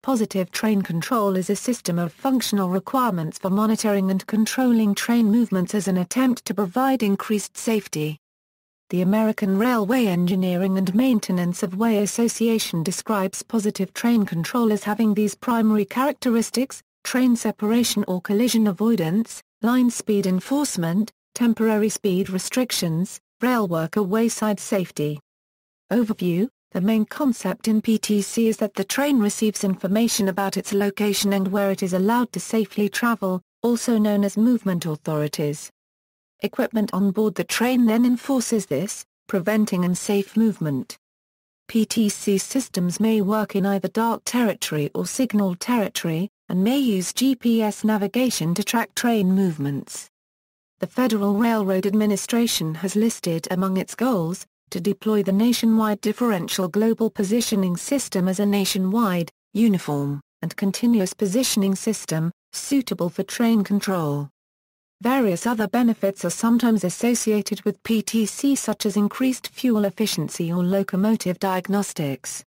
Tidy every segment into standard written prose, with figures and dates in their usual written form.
Positive train control is a system of functional requirements for monitoring and controlling train movements as an attempt to provide increased safety. The American Railway Engineering and Maintenance of Way Association describes positive train control as having these primary characteristics: train separation or collision avoidance, line speed enforcement, temporary speed restrictions, rail worker wayside safety. Overview: the main concept in PTC is that the train receives information about its location and where it is allowed to safely travel, also known as movement authorities. Equipment on board the train then enforces this, preventing unsafe movement. PTC systems may work in either dark territory or signal territory, and may use GPS navigation to track train movements. The Federal Railroad Administration has listed among its goals, to deploy the nationwide differential global positioning system as a nationwide, uniform, and continuous positioning system, suitable for train control. Various other benefits are sometimes associated with PTC, such as increased fuel efficiency or locomotive diagnostics.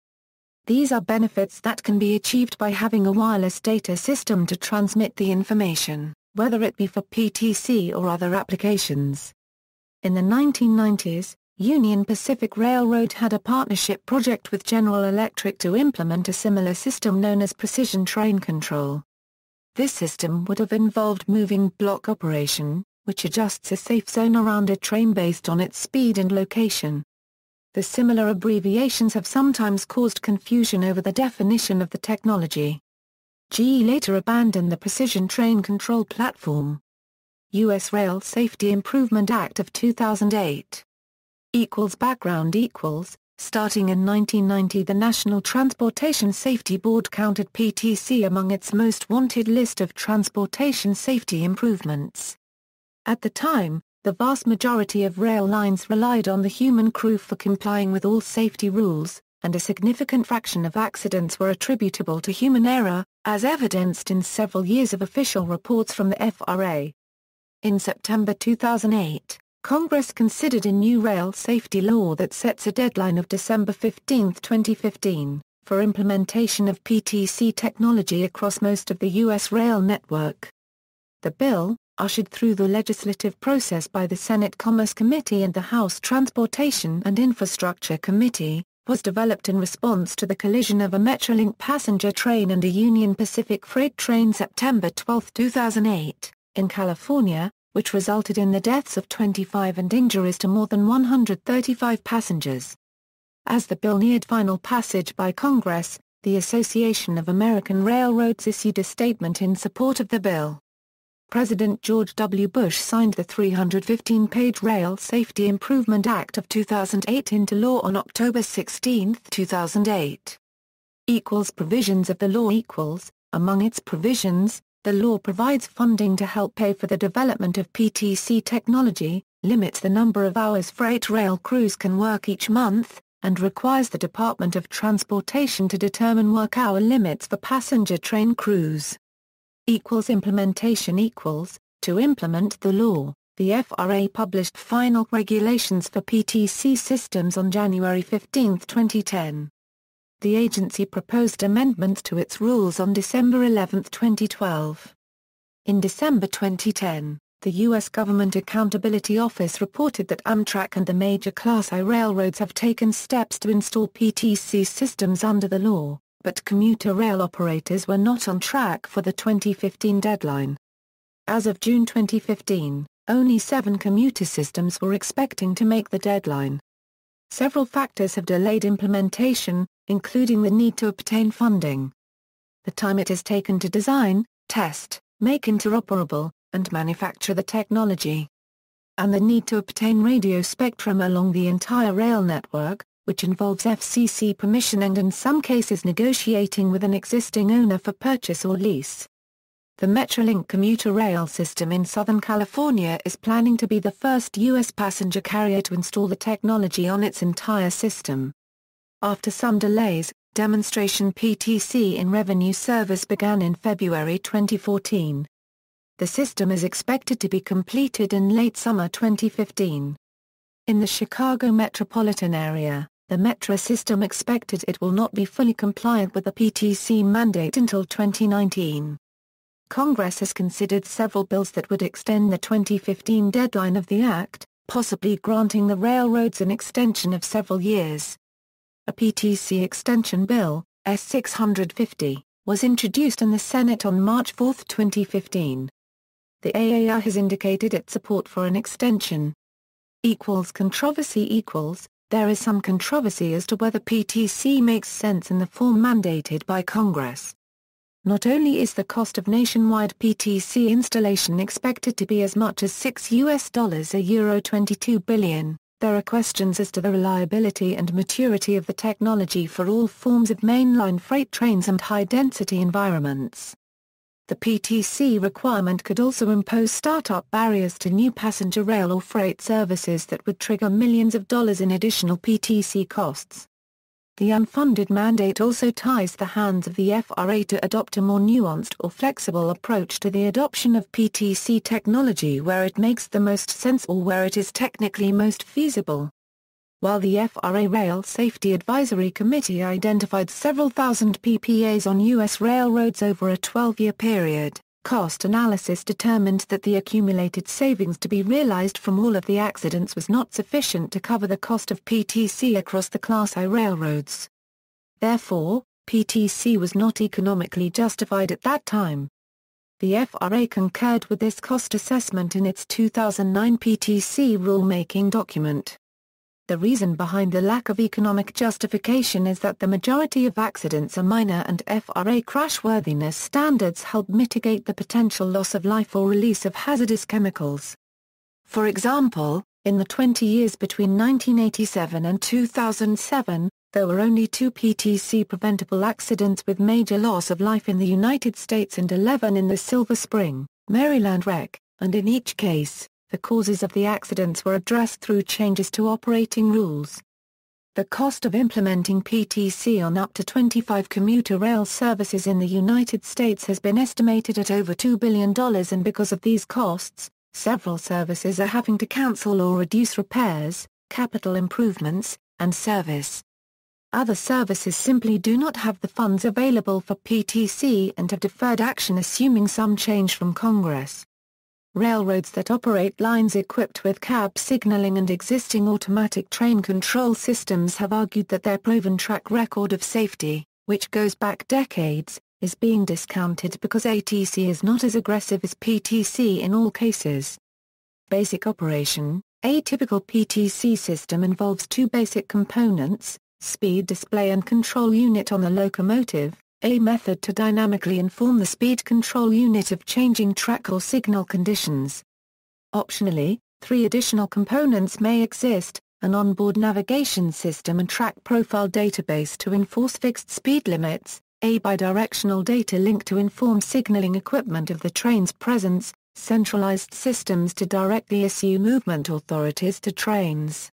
These are benefits that can be achieved by having a wireless data system to transmit the information, whether it be for PTC or other applications. In the 1990s, Union Pacific Railroad had a partnership project with General Electric to implement a similar system known as Precision Train Control. This system would have involved moving block operation, which adjusts a safe zone around a train based on its speed and location. The similar abbreviations have sometimes caused confusion over the definition of the technology. GE later abandoned the Precision Train Control platform. U.S. Rail Safety Improvement Act of 2008. Background Starting in 1990, the National Transportation Safety Board counted PTC among its most wanted list of transportation safety improvements. At the time, the vast majority of rail lines relied on the human crew for complying with all safety rules, and a significant fraction of accidents were attributable to human error, as evidenced in several years of official reports from the FRA. In September 2008, Congress considered a new rail safety law that sets a deadline of December 15, 2015, for implementation of PTC technology across most of the U.S. rail network. The bill, ushered through the legislative process by the Senate Commerce Committee and the House Transportation and Infrastructure Committee, was developed in response to the collision of a Metrolink passenger train and a Union Pacific freight train September 12, 2008, in California, which resulted in the deaths of 25 and injuries to more than 135 passengers. As the bill neared final passage by Congress, the Association of American Railroads issued a statement in support of the bill. President George W. Bush signed the 315-page Rail Safety Improvement Act of 2008 into law on October 16, 2008. Provisions of the law. Among its provisions, the law provides funding to help pay for the development of PTC technology, limits the number of hours freight rail crews can work each month, and requires the Department of Transportation to determine work-hour limits for passenger train crews. Implementation. To implement the law, the FRA published final regulations for PTC systems on January 15, 2010. The agency proposed amendments to its rules on December 11, 2012. In December 2010, the U.S. Government Accountability Office reported that Amtrak and the major Class I railroads have taken steps to install PTC systems under the law, but commuter rail operators were not on track for the 2015 deadline. As of June 2015, only 7 commuter systems were expecting to make the deadline. Several factors have delayed implementation, including the need to obtain funding. The time it has taken to design, test, make interoperable, and manufacture the technology. And the need to obtain radio spectrum along the entire rail network, which involves FCC permission and in some cases negotiating with an existing owner for purchase or lease. The Metrolink commuter rail system in Southern California is planning to be the first U.S. passenger carrier to install the technology on its entire system. After some delays, demonstration PTC in revenue service began in February 2014. The system is expected to be completed in late summer 2015. In the Chicago metropolitan area, The Metro system expected it will not be fully compliant with the PTC mandate until 2019. Congress has considered several bills that would extend the 2015 deadline of the Act, possibly granting the railroads an extension of several years. A PTC extension bill, S-650, was introduced in the Senate on March 4, 2015. The AAR has indicated its support for an extension. Controversy. There is some controversy as to whether PTC makes sense in the form mandated by Congress. Not only is the cost of nationwide PTC installation expected to be as much as $6 a euro 22 billion, there are questions as to the reliability and maturity of the technology for all forms of mainline freight trains and high-density environments. The PTC requirement could also impose startup barriers to new passenger rail or freight services that would trigger millions of dollars in additional PTC costs. The unfunded mandate also ties the hands of the FRA to adopt a more nuanced or flexible approach to the adoption of PTC technology where it makes the most sense or where it is technically most feasible. While the FRA Rail Safety Advisory Committee identified several thousand PPAs on U.S. railroads over a 12-year period, cost analysis determined that the accumulated savings to be realized from all of the accidents was not sufficient to cover the cost of PTC across the Class I railroads. Therefore, PTC was not economically justified at that time. The FRA concurred with this cost assessment in its 2009 PTC rulemaking document. The reason behind the lack of economic justification is that the majority of accidents are minor and FRA crashworthiness standards help mitigate the potential loss of life or release of hazardous chemicals. For example, in the 20 years between 1987 and 2007, there were only 2 PTC preventable accidents with major loss of life in the United States and 11 in the Silver Spring, Maryland wreck, and in each case, the causes of the accidents were addressed through changes to operating rules. The cost of implementing PTC on up to 25 commuter rail services in the United States has been estimated at over $2 billion, and because of these costs, several services are having to cancel or reduce repairs, capital improvements, and service. Other services simply do not have the funds available for PTC and have deferred action assuming some change from Congress. Railroads that operate lines equipped with cab signaling and existing automatic train control systems have argued that their proven track record of safety, which goes back decades, is being discounted because ATC is not as aggressive as PTC in all cases. Basic operation: a typical PTC system involves 2 basic components, speed display and control unit on the locomotive, a method to dynamically inform the speed control unit of changing track or signal conditions. Optionally, 3 additional components may exist: an onboard navigation system and track profile database to enforce fixed speed limits, a bidirectional data link to inform signaling equipment of the train's presence, centralized systems to directly issue movement authorities to trains.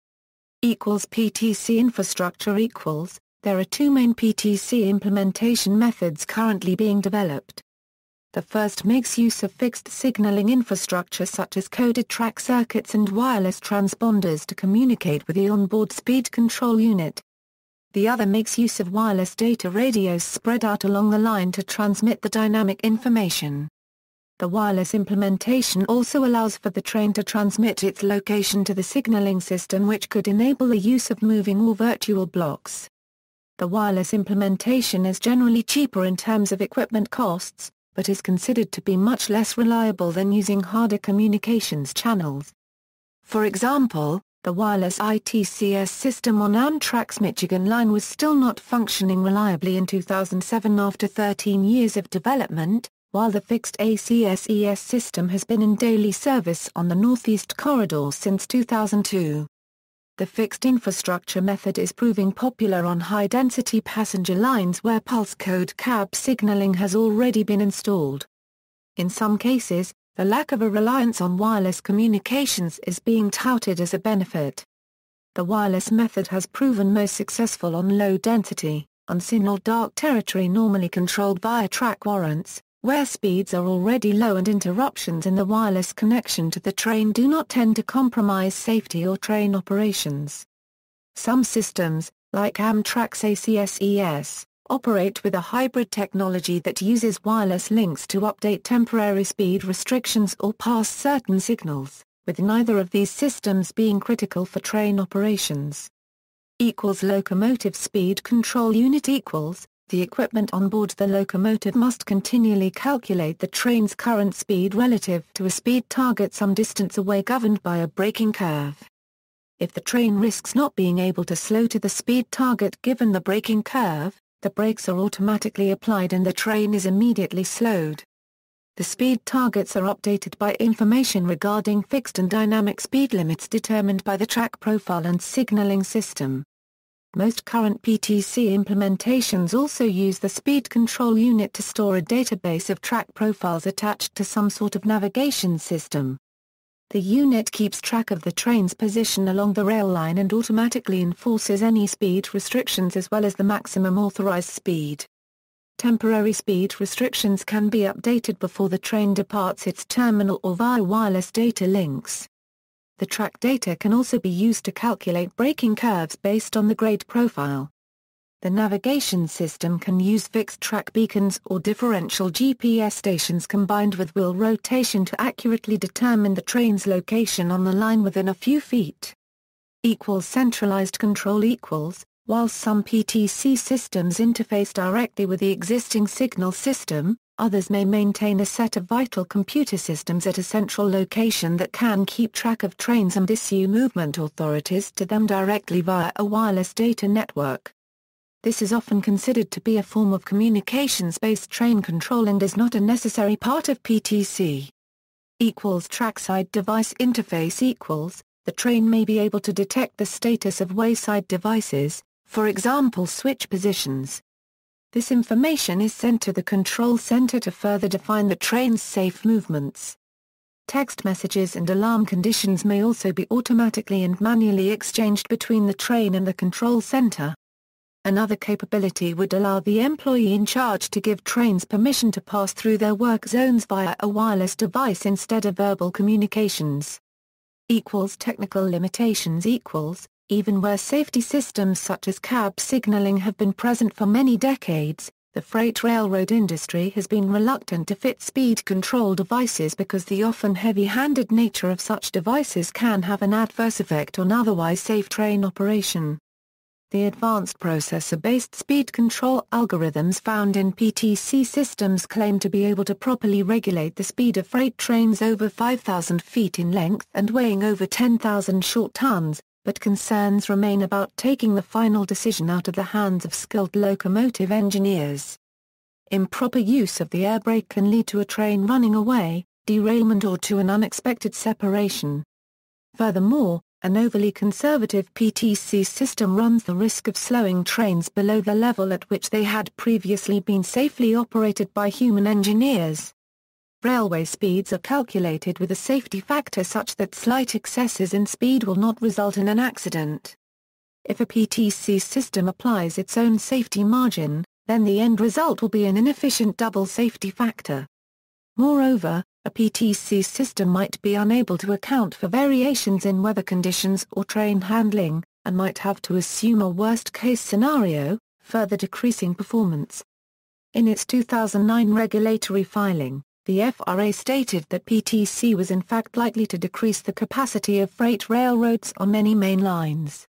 Ptc Infrastructure There are 2 main Ptc implementation methods currently being developed. The first makes use of fixed signaling infrastructure such as coded track circuits and wireless transponders to communicate with the onboard speed control unit. The other makes use of wireless data radios spread out along the line to transmit the dynamic information. The wireless implementation also allows for the train to transmit its location to the signaling system, which could enable the use of moving or virtual blocks. The wireless implementation is generally cheaper in terms of equipment costs, but is considered to be much less reliable than using harder communications channels. For example, the wireless ITCS system on Amtrak's Michigan line was still not functioning reliably in 2007 after 13 years of development, while the fixed ACSES system has been in daily service on the Northeast Corridor since 2002. The fixed infrastructure method is proving popular on high-density passenger lines where pulse code cab signaling has already been installed. In some cases, the lack of a reliance on wireless communications is being touted as a benefit. The wireless method has proven most successful on low-density, unsignaled dark territory normally controlled via track warrants, where speeds are already low and interruptions in the wireless connection to the train do not tend to compromise safety or train operations. Some systems, like Amtrak's ACSES, operate with a hybrid technology that uses wireless links to update temporary speed restrictions or pass certain signals, with neither of these systems being critical for train operations. Locomotive speed control unit equals, the equipment on board the locomotive must continually calculate the train's current speed relative to a speed target some distance away governed by a braking curve. If the train risks not being able to slow to the speed target given the braking curve, the brakes are automatically applied and the train is immediately slowed. The speed targets are updated by information regarding fixed and dynamic speed limits determined by the track profile and signaling system. Most current PTC implementations also use the speed control unit to store a database of track profiles attached to some sort of navigation system. The unit keeps track of the train's position along the rail line and automatically enforces any speed restrictions as well as the maximum authorized speed. Temporary speed restrictions can be updated before the train departs its terminal or via wireless data links. The track data can also be used to calculate braking curves based on the grade profile. The navigation system can use fixed track beacons or differential GPS stations combined with wheel rotation to accurately determine the train's location on the line within a few feet. Centralized control equals, while some PTC systems interface directly with the existing signal system, others may maintain a set of vital computer systems at a central location that can keep track of trains and issue movement authorities to them directly via a wireless data network. This is often considered to be a form of communications-based train control and is not a necessary part of PTC. Trackside device interface equals, the train may be able to detect the status of wayside devices, for example switch positions. This information is sent to the control center to further define the train's safe movements. Text messages and alarm conditions may also be automatically and manually exchanged between the train and the control center. Another capability would allow the employee in charge to give trains permission to pass through their work zones via a wireless device instead of verbal communications. Technical limitations equals, even where safety systems such as cab signaling have been present for many decades, the freight railroad industry has been reluctant to fit speed control devices because the often heavy-handed nature of such devices can have an adverse effect on otherwise safe train operation. The advanced processor-based speed control algorithms found in PTC systems claim to be able to properly regulate the speed of freight trains over 5,000 feet in length and weighing over 10,000 short tons, but concerns remain about taking the final decision out of the hands of skilled locomotive engineers. Improper use of the air brake can lead to a train running away, derailment or to an unexpected separation. Furthermore, an overly conservative PTC system runs the risk of slowing trains below the level at which they had previously been safely operated by human engineers. Railway speeds are calculated with a safety factor such that slight excesses in speed will not result in an accident. If a PTC system applies its own safety margin, then the end result will be an inefficient double safety factor. Moreover, a PTC system might be unable to account for variations in weather conditions or train handling, and might have to assume a worst-case scenario, further decreasing performance. In its 2009 regulatory filing, the FRA stated that PTC was in fact likely to decrease the capacity of freight railroads on many main lines.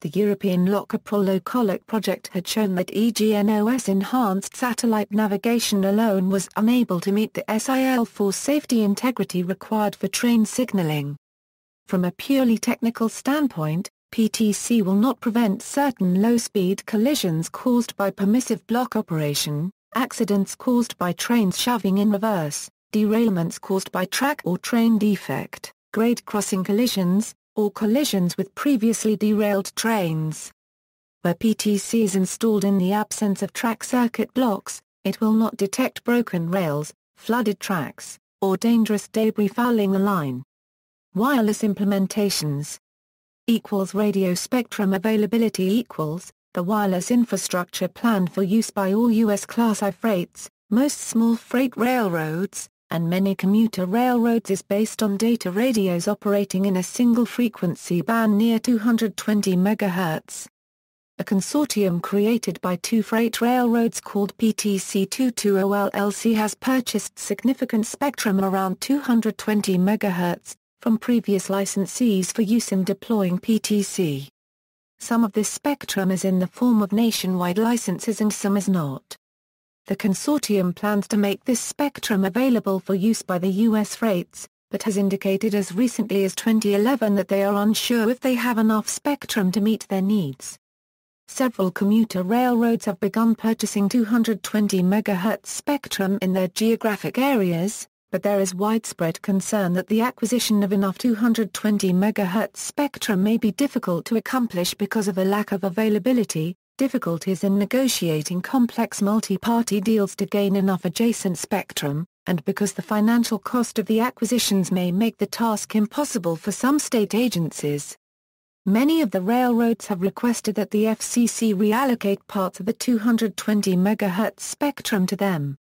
The European Low-Coloc project had shown that EGNOS enhanced satellite navigation alone was unable to meet the SIL4 safety integrity required for train signaling. From a purely technical standpoint, PTC will not prevent certain low-speed collisions caused by permissive block operation, accidents caused by trains shoving in reverse, derailments caused by track or train defect, grade crossing collisions, or collisions with previously derailed trains. Where PTC is installed in the absence of track circuit blocks, it will not detect broken rails, flooded tracks, or dangerous debris fouling the line. Wireless implementations radio spectrum availability equals, the wireless infrastructure planned for use by all U.S. Class I freights, most small freight railroads, and many commuter railroads is based on data radios operating in a single frequency band near 220 Megahertz. a consortium created by two freight railroads called PTC 220 LLC has purchased significant spectrum around 220 MHz from previous licensees for use in deploying PTC. Some of this spectrum is in the form of nationwide licenses and some is not. The consortium plans to make this spectrum available for use by the U.S. freights, but has indicated as recently as 2011 that they are unsure if they have enough spectrum to meet their needs. Several commuter railroads have begun purchasing 220 MHz spectrum in their geographic areas, but there is widespread concern that the acquisition of enough 220 MHz spectrum may be difficult to accomplish because of a lack of availability, difficulties in negotiating complex multi-party deals to gain enough adjacent spectrum, and because the financial cost of the acquisitions may make the task impossible for some state agencies. Many of the railroads have requested that the FCC reallocate parts of the 220 MHz spectrum to them.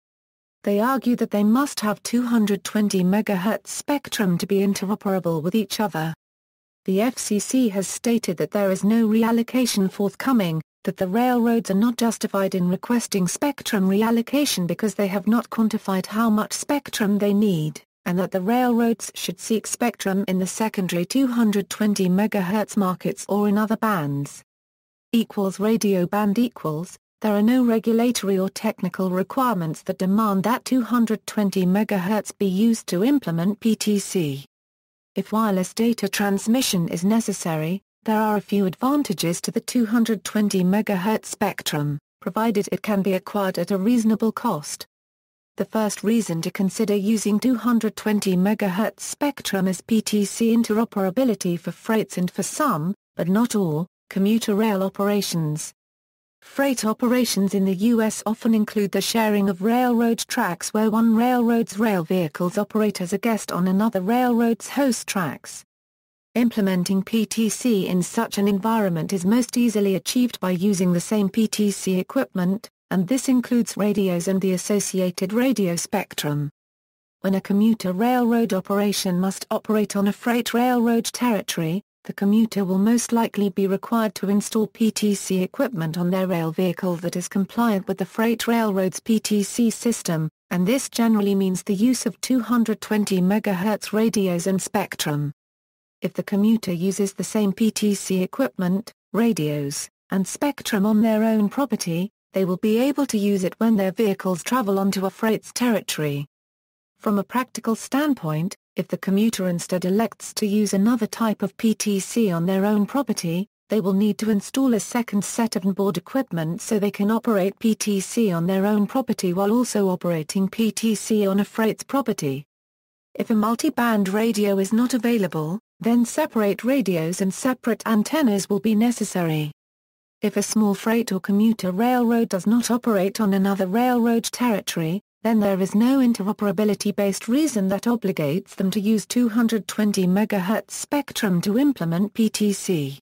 They argue that they must have 220 MHz spectrum to be interoperable with each other. The FCC has stated that there is no reallocation forthcoming, that the railroads are not justified in requesting spectrum reallocation because they have not quantified how much spectrum they need, and that the railroads should seek spectrum in the secondary 220 MHz markets or in other bands. Radio band there are no regulatory or technical requirements that demand that 220 MHz be used to implement PTC. If wireless data transmission is necessary, there are a few advantages to the 220 MHz spectrum, provided it can be acquired at a reasonable cost. The first reason to consider using 220 MHz spectrum is PTC interoperability for freights and for some, but not all, commuter rail operations. Freight operations in the U.S. often include the sharing of railroad tracks where one railroad's rail vehicles operate as a guest on another railroad's host tracks. Implementing PTC in such an environment is most easily achieved by using the same PTC equipment, and this includes radios and the associated radio spectrum. When a commuter railroad operation must operate on a freight railroad territory, the commuter will most likely be required to install PTC equipment on their rail vehicle that is compliant with the freight railroad's PTC system, and this generally means the use of 220 MHz radios and spectrum. If the commuter uses the same PTC equipment, radios, and spectrum on their own property, they will be able to use it when their vehicles travel onto a freight's territory. From a practical standpoint, if the commuter instead elects to use another type of PTC on their own property, they will need to install a second set of onboard equipment so they can operate PTC on their own property while also operating PTC on a freight's property. If a multi-band radio is not available, then separate radios and separate antennas will be necessary. If a small freight or commuter railroad does not operate on another railroad territory, then there is no interoperability-based reason that obligates them to use 220 MHz spectrum to implement PTC.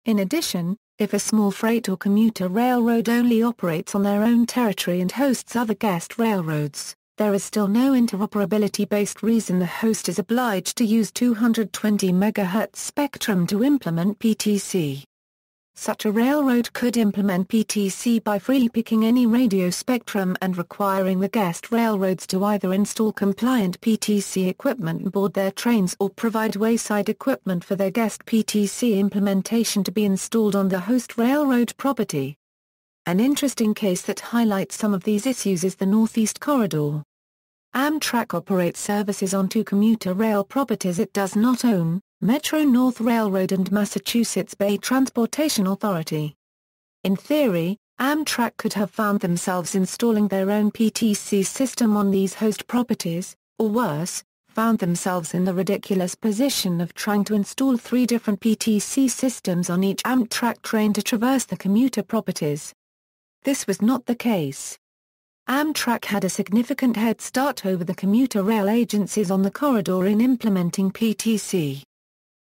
In addition, if a small freight or commuter railroad only operates on their own territory and hosts other guest railroads, there is still no interoperability-based reason the host is obliged to use 220 MHz spectrum to implement PTC. Such a railroad could implement PTC by freely picking any radio spectrum and requiring the guest railroads to either install compliant PTC equipment aboard their trains or provide wayside equipment for their guest PTC implementation to be installed on the host railroad property. An interesting case that highlights some of these issues is the Northeast Corridor. Amtrak operates services on two commuter rail properties it does not own, Metro-North Railroad and Massachusetts Bay Transportation Authority. In theory, Amtrak could have found themselves installing their own PTC system on these host properties, or worse, found themselves in the ridiculous position of trying to install 3 different PTC systems on each Amtrak train to traverse the commuter properties. This was not the case. Amtrak had a significant head start over the commuter rail agencies on the corridor in implementing PTC.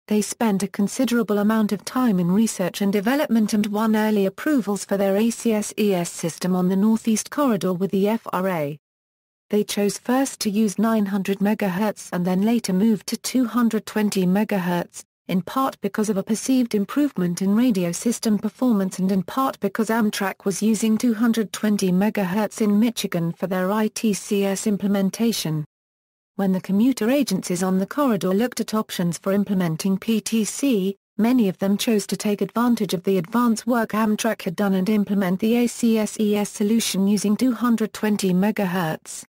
They spent a considerable amount of time in research and development and won early approvals for their ACSES system on the Northeast Corridor with the FRA. They chose first to use 900 MHz and then later moved to 220 MHz, in part because of a perceived improvement in radio system performance and in part because Amtrak was using 220 MHz in Michigan for their ITCS implementation. When the commuter agencies on the corridor looked at options for implementing PTC, many of them chose to take advantage of the advance work Amtrak had done and implement the ACSES solution using 220 MHz.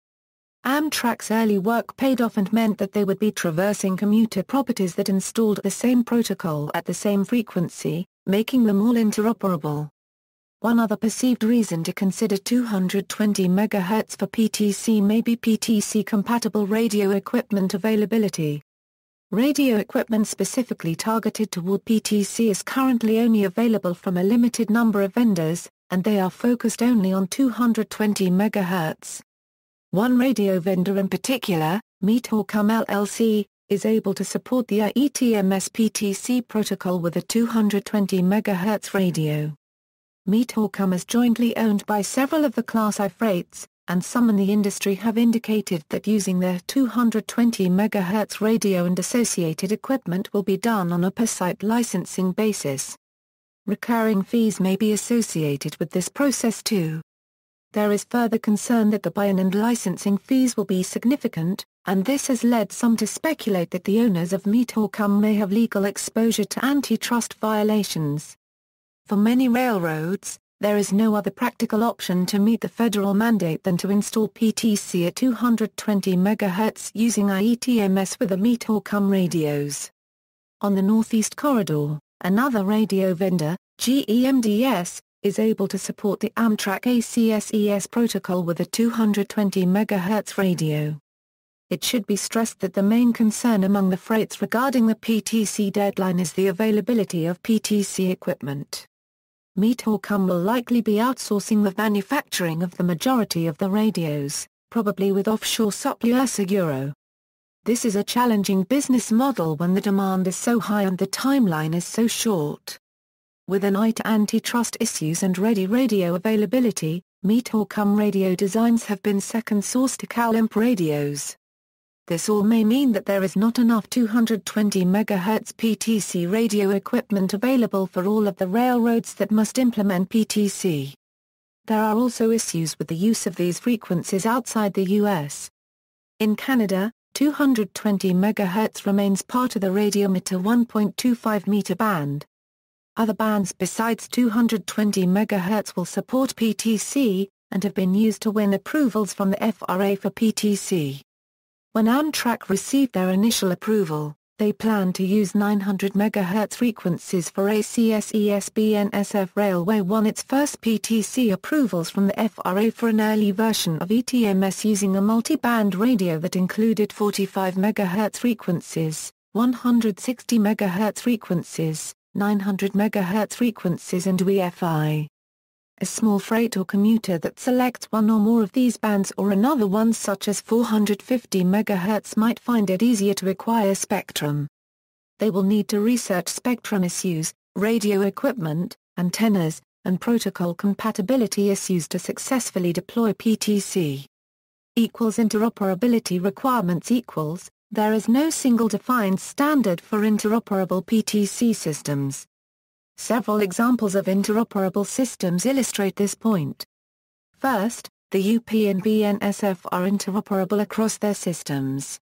Amtrak's early work paid off and meant that they would be traversing commuter properties that installed the same protocol at the same frequency, making them all interoperable. One other perceived reason to consider 220 MHz for PTC may be PTC-compatible radio equipment availability. Radio equipment specifically targeted toward PTC is currently only available from a limited number of vendors, and they are focused only on 220 MHz. One radio vendor in particular, Megahertz LLC, is able to support the IETMS PTC protocol with a 220 MHz radio. Megahertz is jointly owned by several of the Class I freights, and some in the industry have indicated that using their 220 MHz radio and associated equipment will be done on a per-site licensing basis. Recurring fees may be associated with this process too. There is further concern that the buy-in and licensing fees will be significant, and this has led some to speculate that the owners of Megahertz may have legal exposure to antitrust violations. For many railroads, there is no other practical option to meet the federal mandate than to install PTC at 220 MHz using IETMS with the Megahertz radios. On the Northeast Corridor, another radio vendor, GEMDS, is able to support the Amtrak ACSES protocol with a 220 MHz radio. It should be stressed that the main concern among the freights regarding the PTC deadline is the availability of PTC equipment. Megahertz will likely be outsourcing the manufacturing of the majority of the radios, probably with offshore suppliers Euro. This is a challenging business model when the demand is so high and the timeline is so short. With an eye to antitrust issues and ready radio availability, Megahertz radio designs have been second-sourced to CalImp radios. This all may mean that there is not enough 220 MHz PTC radio equipment available for all of the railroads that must implement PTC. There are also issues with the use of these frequencies outside the U.S. In Canada, 220 MHz remains part of the radiometer 1.25 meter band. Other bands besides 220 MHz will support PTC, and have been used to win approvals from the FRA for PTC. When Amtrak received their initial approval, they planned to use 900 MHz frequencies for ACSES. BNSF Railway won its first PTC approvals from the FRA for an early version of ETMS using a multi-band radio that included 45 MHz frequencies, 160 MHz frequencies, 900 MHz frequencies and Wi-Fi. A small freight or commuter that selects one or more of these bands or another one such as 450 MHz might find it easier to acquire spectrum. They will need to research spectrum issues, radio equipment, antennas, and protocol compatibility issues to successfully deploy PTC. Interoperability requirements equals. There is no single defined standard for interoperable PTC systems. Several examples of interoperable systems illustrate this point. First, the UP and BNSF are interoperable across their systems.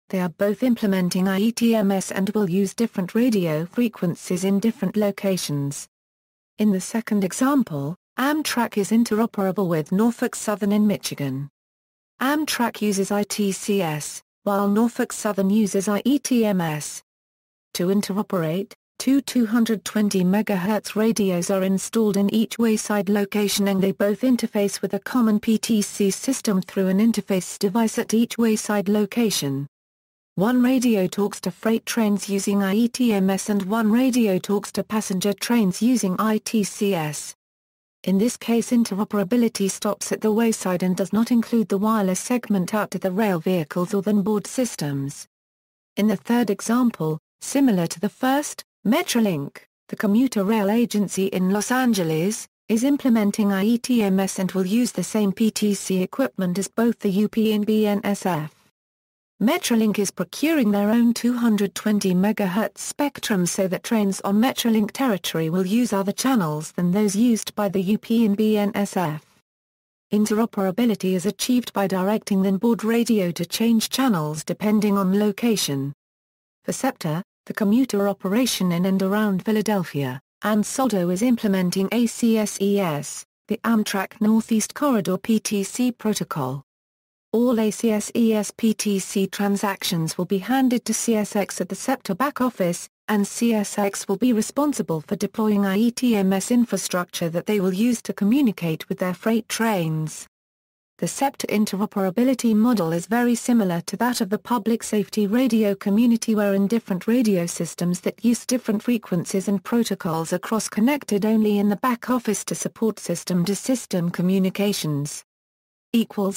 They are both implementing IETMS and will use different radio frequencies in different locations. In the second example, Amtrak is interoperable with Norfolk Southern in Michigan. Amtrak uses ITCS, while Norfolk Southern uses IETMS. To interoperate, two 220 MHz radios are installed in each wayside location and they both interface with a common PTC system through an interface device at each wayside location. One radio talks to freight trains using IETMS and one radio talks to passenger trains using ITCS. In this case, interoperability stops at the wayside and does not include the wireless segment out to the rail vehicles or the onboard systems. In the third example, similar to the first, Metrolink, the commuter rail agency in Los Angeles, is implementing IETMS and will use the same PTC equipment as both the UP and BNSF. Metrolink is procuring their own 220 MHz spectrum so that trains on Metrolink territory will use other channels than those used by the UP and BNSF. Interoperability is achieved by directing the onboard radio to change channels depending on location. For SEPTA, the commuter operation in and around Philadelphia, ANSOLDO is implementing ACSES, the Amtrak Northeast Corridor PTC protocol. All ACSES PTC transactions will be handed to CSX at the SEPTA back office, and CSX will be responsible for deploying IETMS infrastructure that they will use to communicate with their freight trains. The SEPTA interoperability model is very similar to that of the public safety radio community, wherein different radio systems that use different frequencies and protocols are cross-connected only in the back office to support system-to-system communications.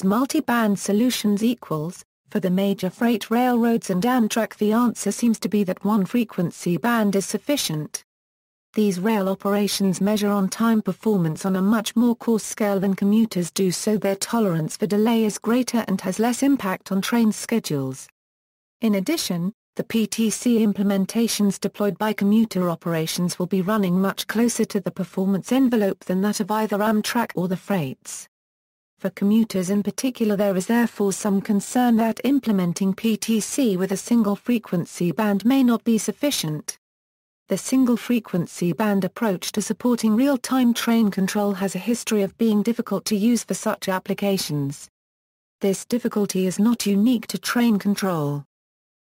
Multi-band solutions for the major freight railroads and Amtrak, the answer seems to be that one frequency band is sufficient. These rail operations measure on-time performance on a much more coarse scale than commuters do, so their tolerance for delay is greater and has less impact on train schedules. In addition, the PTC implementations deployed by commuter operations will be running much closer to the performance envelope than that of either Amtrak or the freights. For commuters in particular, there is therefore some concern that implementing PTC with a single frequency band may not be sufficient. The single frequency band approach to supporting real-time train control has a history of being difficult to use for such applications. This difficulty is not unique to train control.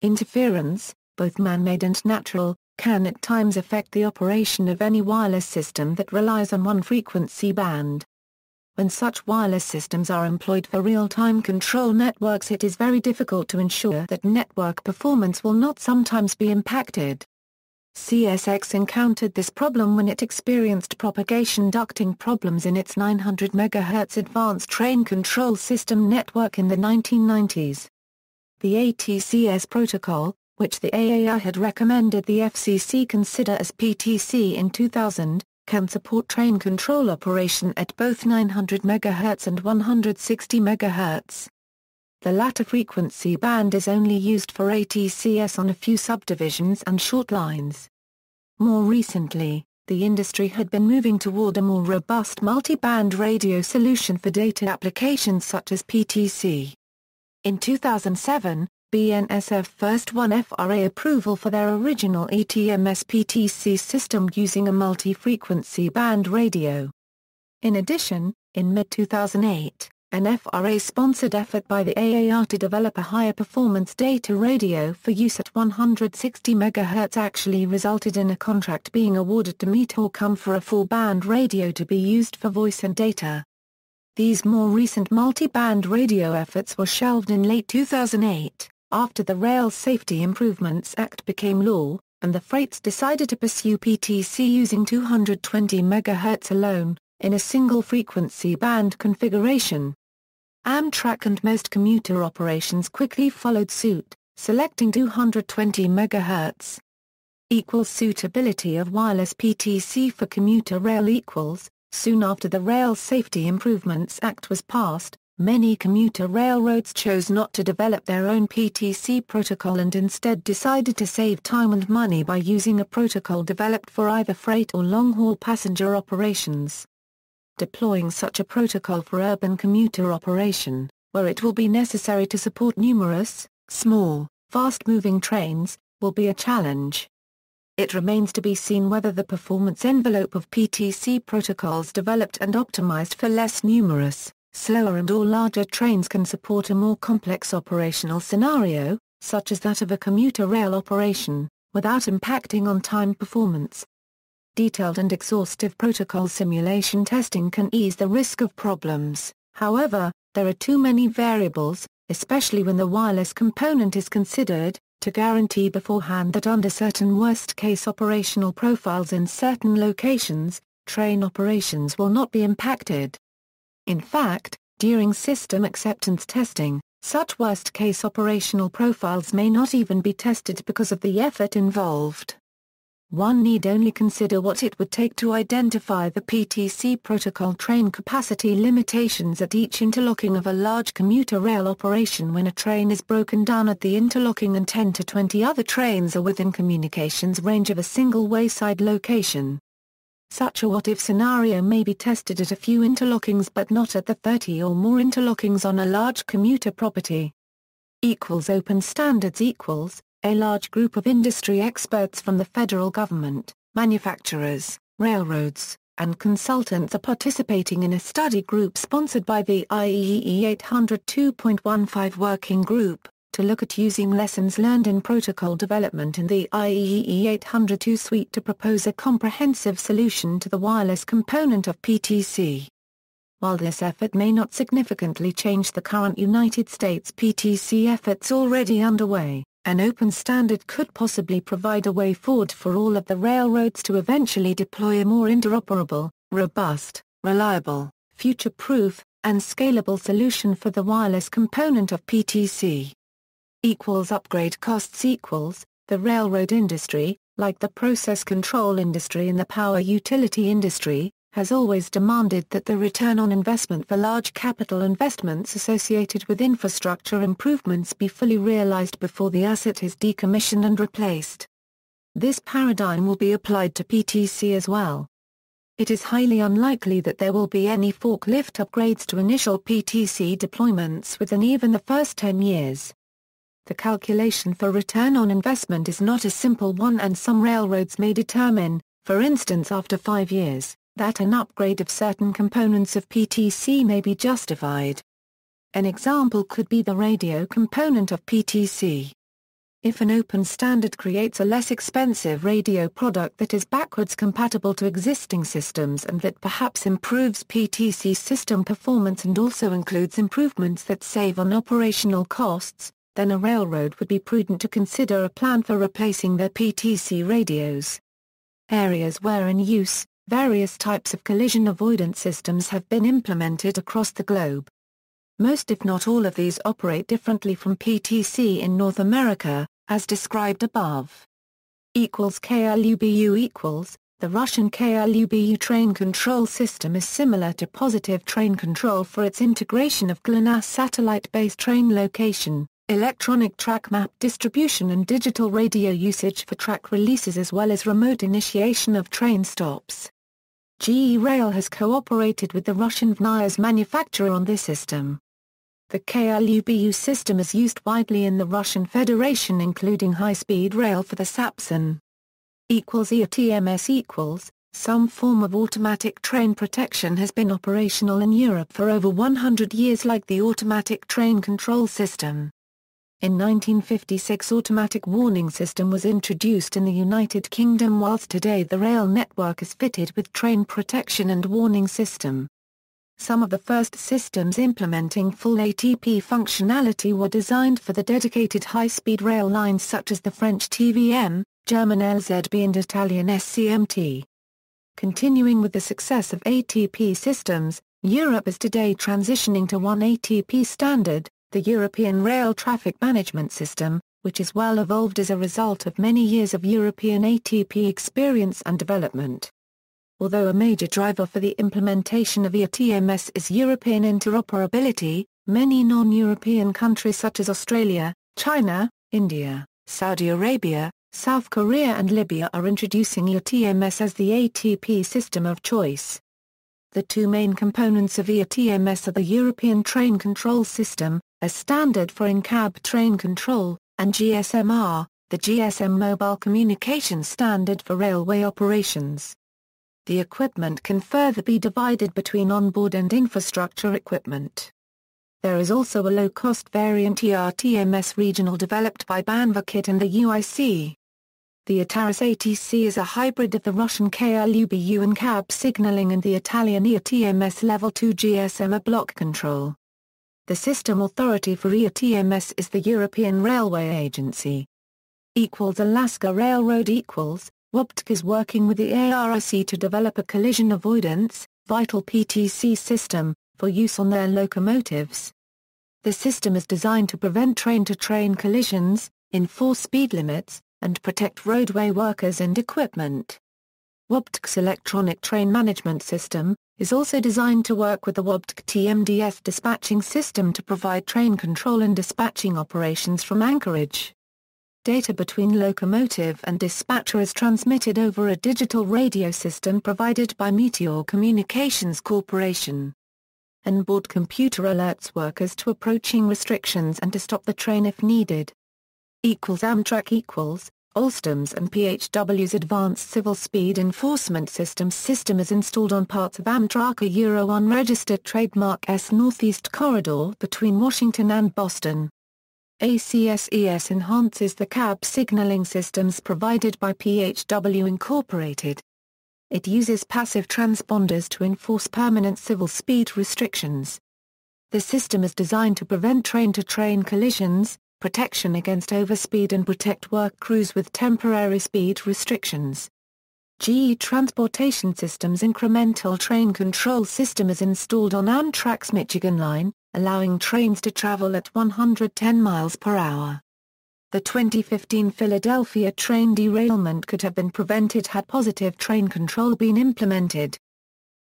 Interference, both man-made and natural, can at times affect the operation of any wireless system that relies on one frequency band. When such wireless systems are employed for real-time control networks, it is very difficult to ensure that network performance will not sometimes be impacted. CSX encountered this problem when it experienced propagation ducting problems in its 900 MHz advanced train control system network in the 1990s. The ATCS protocol, which the AAR had recommended the FCC consider as PTC in 2000, can support train control operation at both 900 MHz and 160 MHz. The latter frequency band is only used for ATCS on a few subdivisions and short lines. More recently, the industry had been moving toward a more robust multi-band radio solution for data applications such as PTC. In 2007, BNSF first won FRA approval for their original ETMS PTC system using a multi-frequency band radio. In addition, in mid-2008, an FRA-sponsored effort by the AAR to develop a higher-performance data radio for use at 160 MHz actually resulted in a contract being awarded to Meet-Orcom for a full-band radio to be used for voice and data. These more recent multi-band radio efforts were shelved in late 2008, after the Rail Safety Improvements Act became law, and the freights decided to pursue PTC using 220 MHz alone, in a single frequency band configuration. Amtrak and most commuter operations quickly followed suit, selecting 220 MHz. Suitability of wireless PTC for commuter rail. Soon after the Rail Safety Improvements Act was passed, many commuter railroads chose not to develop their own PTC protocol and instead decided to save time and money by using a protocol developed for either freight or long-haul passenger operations. Deploying such a protocol for urban commuter operation, where it will be necessary to support numerous, small, fast-moving trains, will be a challenge. It remains to be seen whether the performance envelope of PTC protocols developed and optimized for less numerous, slower and/or larger trains can support a more complex operational scenario, such as that of a commuter rail operation, without impacting on-time performance. Detailed and exhaustive protocol simulation testing can ease the risk of problems. However, there are too many variables, especially when the wireless component is considered, to guarantee beforehand that under certain worst-case operational profiles in certain locations, train operations will not be impacted. In fact, during system acceptance testing, such worst-case operational profiles may not even be tested because of the effort involved. One need only consider what it would take to identify the PTC protocol train capacity limitations at each interlocking of a large commuter rail operation when a train is broken down at the interlocking and 10 to 20 other trains are within communications range of a single wayside location. Such a what-if scenario may be tested at a few interlockings but not at the 30 or more interlockings on a large commuter property. Open standards a large group of industry experts from the federal government, manufacturers, railroads, and consultants are participating in a study group sponsored by the IEEE 802.15 Working Group, to look at using lessons learned in protocol development in the IEEE 802 suite to propose a comprehensive solution to the wireless component of PTC. While this effort may not significantly change the current United States PTC efforts already underway, an open standard could possibly provide a way forward for all of the railroads to eventually deploy a more interoperable, robust, reliable, future-proof, and scalable solution for the wireless component of PTC. Upgrade costs the railroad industry, like the process control industry and the power utility industry, has always demanded that the return on investment for large capital investments associated with infrastructure improvements be fully realized before the asset is decommissioned and replaced. This paradigm will be applied to PTC as well. It is highly unlikely that there will be any forklift upgrades to initial PTC deployments within even the first 10 years. The calculation for return on investment is not a simple one, and some railroads may determine, for instance after 5 years, that an upgrade of certain components of PTC may be justified. An example could be the radio component of PTC. If an open standard creates a less expensive radio product that is backwards compatible to existing systems and that perhaps improves PTC system performance and also includes improvements that save on operational costs, then a railroad would be prudent to consider a plan for replacing their PTC radios. Areas where in use, various types of collision avoidance systems have been implemented across the globe. Most if not all of these operate differently from PTC in North America, as described above. KLUBU The Russian KLUBU train control system is similar to positive train control for its integration of GLONASS satellite-based train location, electronic track map distribution and digital radio usage for track releases as well as remote initiation of train stops. GE Rail has cooperated with the Russian VNIAS manufacturer on this system. The KLUBU system is used widely in the Russian Federation including high-speed rail for the SAPSON. EATMS Some form of automatic train protection has been operational in Europe for over 100 years like the automatic train control system. In 1956 automatic warning system was introduced in the United Kingdom, whilst today the rail network is fitted with train protection and warning system. Some of the first systems implementing full ATP functionality were designed for the dedicated high-speed rail lines such as the French TVM, German LZB and Italian SCMT. Continuing with the success of ATP systems, Europe is today transitioning to one ATP standard, the European Rail Traffic Management System, which is well evolved as a result of many years of European ATP experience and development. Although a major driver for the implementation of EATMS is European interoperability, many non-European countries such as Australia, China, India, Saudi Arabia, South Korea and Libya are introducing EATMS as the ATP system of choice. The two main components of EATMS are the European Train Control System, a standard for in-cab train control, and GSMR, the GSM Mobile Communications Standard for railway operations. The equipment can further be divided between onboard and infrastructure equipment. There is also a low-cost variant ERTMS regional developed by Banvakit and the UIC. The Ataris ATC is a hybrid of the Russian KLUBU and cab signaling and the Italian ERTMS Level 2 GSM block control. The system authority for ERTMS is the European Railway Agency. Alaska Railroad WABTC is working with the ARIC to develop a collision avoidance, vital PTC system, for use on their locomotives. The system is designed to prevent train-to-train collisions, enforce speed limits, and protect roadway workers and equipment. WBTC's electronic train management system is also designed to work with the WBTC TMDS dispatching system to provide train control and dispatching operations from anchorage. Data between locomotive and dispatcher is transmitted over a digital radio system provided by Meteor Communications Corporation. Onboard computer alerts workers to approaching restrictions and to stop the train if needed. Amtrak Alstom's and PHW's Advanced Civil Speed Enforcement System is installed on parts of Amtrak Euro unregistered trademark S Northeast Corridor between Washington and Boston. ACSES enhances the cab signaling systems provided by PHW Incorporated. It uses passive transponders to enforce permanent civil speed restrictions. The system is designed to prevent train-to-train collisions, protection against overspeed and protect work crews with temporary speed restrictions. GE Transportation System's incremental train control system is installed on Amtrak's Michigan line, allowing trains to travel at 110 miles per hour. The 2015 Philadelphia train derailment could have been prevented had positive train control been implemented.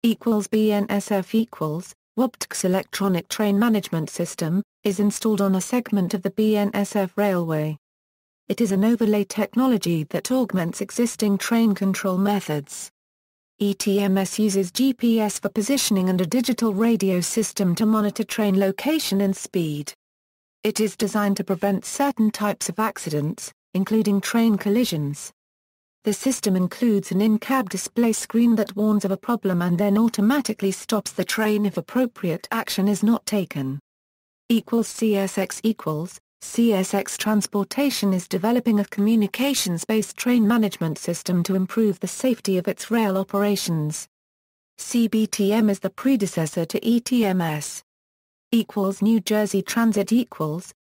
BNSF WBTC's electronic train management system is installed on a segment of the BNSF railway. It is an overlay technology that augments existing train control methods. ETMS uses GPS for positioning and a digital radio system to monitor train location and speed. It is designed to prevent certain types of accidents, including train collisions. The system includes an in-cab display screen that warns of a problem and then automatically stops the train if appropriate action is not taken. CSX Transportation is developing a communications-based train management system to improve the safety of its rail operations. CBTM is the predecessor to ETMS. New Jersey Transit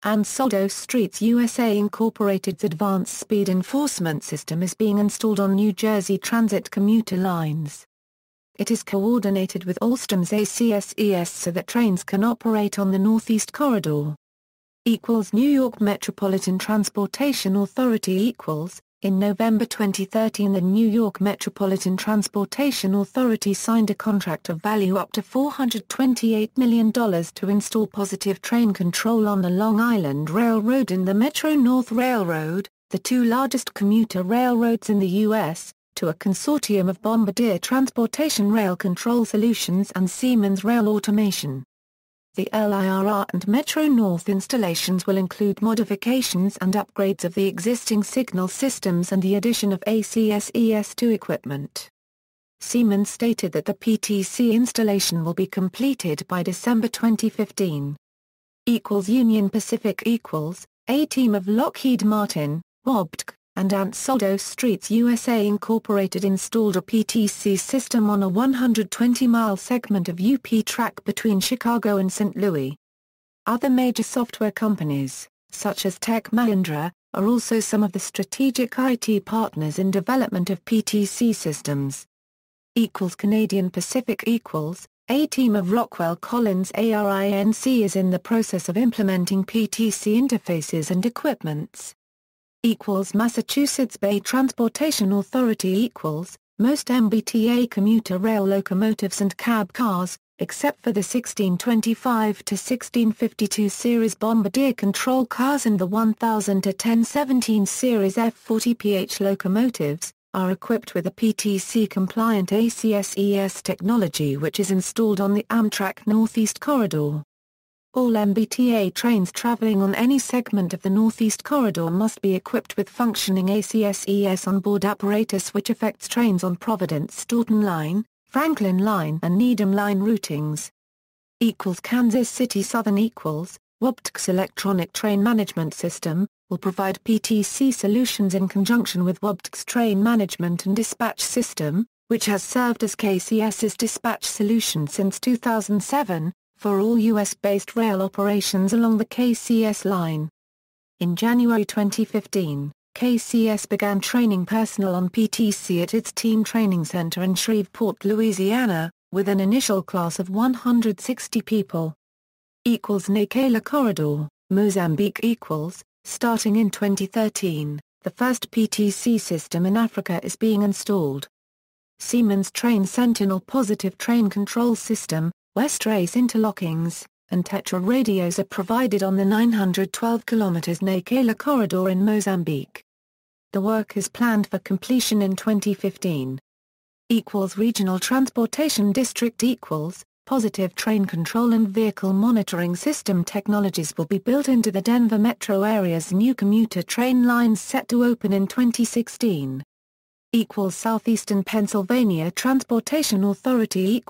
Ansaldo Streets USA Incorporated's Advanced Speed Enforcement System is being installed on New Jersey Transit commuter lines. It is coordinated with Alstom's ACSES so that trains can operate on the Northeast Corridor. New York Metropolitan Transportation Authority In November 2013 the New York Metropolitan Transportation Authority signed a contract of value up to $428 million to install positive train control on the Long Island Railroad and the Metro-North Railroad, the two largest commuter railroads in the U.S., to a consortium of Bombardier Transportation Rail Control Solutions and Siemens Rail Automation. The LIRR and Metro-North installations will include modifications and upgrades of the existing signal systems and the addition of ACSES2 equipment. Siemens stated that the PTC installation will be completed by December 2015. Union Pacific A team of Lockheed Martin, WBTC, and Ansaldo Streets USA Incorporated installed a PTC system on a 120-mile segment of UP track between Chicago and St. Louis. Other major software companies, such as Tech Mahindra, are also some of the strategic IT partners in development of PTC systems. Canadian Pacific A team of Rockwell Collins ARINC is in the process of implementing PTC interfaces and equipments. Massachusetts Bay Transportation Authority most MBTA commuter rail locomotives and cab cars, except for the 1625 to 1652 series Bombardier control cars and the 1000 to 1017 series F40PH locomotives, are equipped with a PTC-compliant ACSES technology which is installed on the Amtrak Northeast Corridor. All MBTA trains traveling on any segment of the Northeast Corridor must be equipped with functioning ACSES onboard apparatus which affects trains on Providence-Staunton Line, Franklin Line and Needham Line routings. Kansas City Southern WBTC's electronic train management system, will provide PTC solutions in conjunction with WBTC's train management and dispatch system, which has served as KCS's dispatch solution since 2007, for all U.S.-based rail operations along the KCS line. In January 2015, KCS began training personnel on PTC at its team training center in Shreveport, Louisiana, with an initial class of 160 people. Nacala Corridor, Mozambique Starting in 2013, the first PTC system in Africa is being installed. Siemens Train Sentinel Positive Train Control System, Westrace interlockings, and Tetra radios are provided on the 912 km Nacala corridor in Mozambique. The work is planned for completion in 2015. Regional Transportation District Positive Train Control and Vehicle Monitoring System technologies will be built into the Denver metro area's new commuter train lines set to open in 2016. Southeastern Pennsylvania Transportation Authority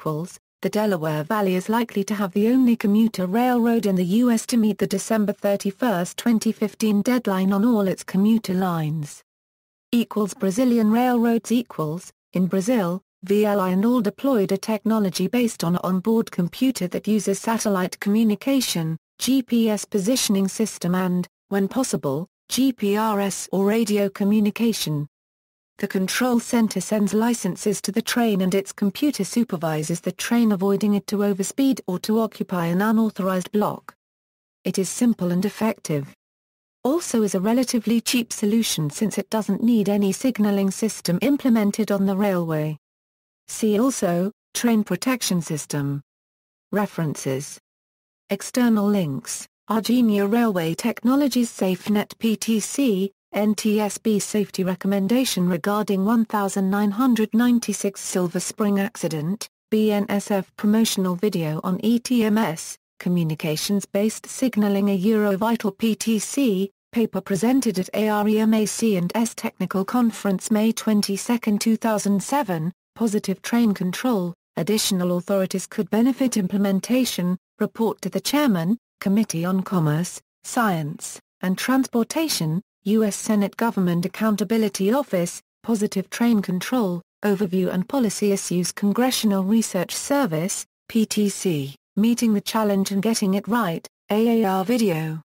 the Delaware Valley is likely to have the only commuter railroad in the U.S. to meet the December 31, 2015 deadline on all its commuter lines. Brazilian Railroads in Brazil, VLI and all deployed a technology based on an onboard computer that uses satellite communication, GPS positioning system and, when possible, GPRS or radio communication. The control center sends licenses to the train and its computer supervises the train, avoiding it to overspeed or to occupy an unauthorized block. It is simple and effective. Also is a relatively cheap solution since it doesn't need any signaling system implemented on the railway. See also, Train Protection System. References. External links, Argenia Railway Technologies SafeNet PTC, NTSB Safety Recommendation regarding 1996 Silver Spring Accident, BNSF Promotional Video on ETMS, Communications-Based Signaling a Eurovital PTC, paper presented at AREMAC&S Technical Conference May 22, 2007, Positive Train Control, Additional Authorities Could Benefit Implementation, Report to the Chairman, Committee on Commerce, Science, and Transportation, U.S. Senate Government Accountability Office, Positive Train Control, Overview and Policy Issues Congressional Research Service, PTC, Meeting the Challenge and Getting It Right, AAR Video.